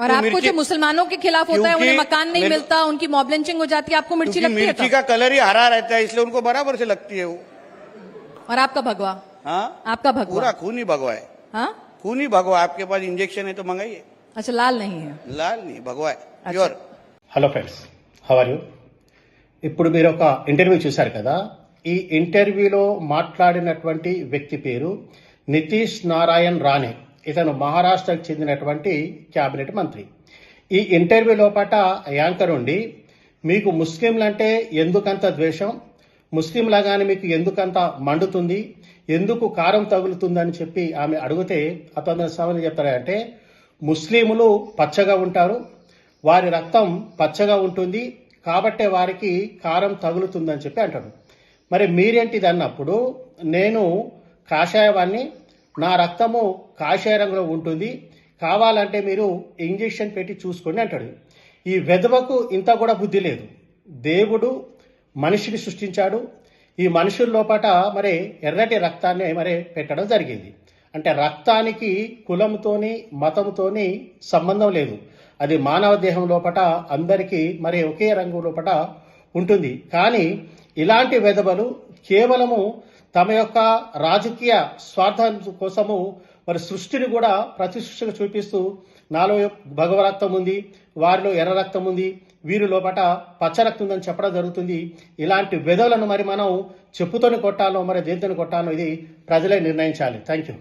और आपको जो मुसलमानों के खिलाफ होता है, उन्हें मकान नहीं मिलता, उनकी मॉब लिंचिंग हो जाती है, आपको मिर्ची लगती है? मिर्ची का कलर ही हरा रहता है, इसलिए उनको बराबर से लगती है वो। और आपका भगवा? हाँ, आपका भगवा पूरा खून ही भगवा है। हाँ, खून ही भगवा। आपके पास इंजेक्शन है तो मंगाइए। अच्छा, लाल नहीं है? लाल नहीं, भगवा है pure. Hello friends, how are you? ఇప్పుడు మీరు ఒక ఇంటర్వ్యూ చూశారు కదా. ఈ ఇంటర్వ్యూలో మాట్లాడినటువంటి వ్యక్తి పేరు నితీష్ నారాయణ్ రాణే. ఇతను మహారాష్ట్రకు చెందినటువంటి క్యాబినెట్ మంత్రి. ఈ ఇంటర్వ్యూ లోపట యాంకర్ ఉండి మీకు ముస్లింలంటే ఎందుకంత ద్వేషం, ముస్లింలాగానే మీకు ఎందుకంత మండుతుంది, ఎందుకు కారం తగులుతుందని చెప్పి ఆమె అడిగితే అతను సమాధానం చెప్తాడంటే, ముస్లింలు పచ్చగా ఉంటారు, వారి రక్తం పచ్చగా ఉంటుంది కాబట్టే వారికి కారం తగులుతుందని చెప్పి అంటాడు. మరి మీరేంటిది అన్నప్పుడు, నేను కాషాయవాన్ని, నా రక్తము కాషాయ రంగులో ఉంటుంది, కావాలంటే మీరు ఇంజెక్షన్ పెట్టి చూసుకోండి అంటాడు. ఈ వెధవకు ఇంత కూడా బుద్ధి లేదు. దేవుడు మనిషిని సృష్టించాడు. ఈ మనుషుల లోపట మరి ఎర్రటి రక్తాన్ని మరి పెట్టడం జరిగింది. అంటే రక్తానికి కులంతోని మతంతోని సంబంధం లేదు. అది మానవ దేహం లోపట అందరికీ మరి ఒకే రంగు లోపట ఉంటుంది. కానీ ఇలాంటి వెధవలు కేవలము తమ యొక్క రాజకీయ స్వార్థం కోసము మరి సృష్టిని కూడా ప్రతి సృష్టిగా చూపిస్తూ, నాలో భగవ రక్తం ఉంది, వారిలో ఎర్ర రక్తం ఉంది, వీరి లోపట పచ్చ రక్తం ఉందని చెప్పడం జరుగుతుంది. ఇలాంటి వెధవలను మరి మనం చెప్పుతోని కొట్టాలో మరి దేనితోని కొట్టాలో ఇది ప్రజలే నిర్ణయించాలి. Thank you.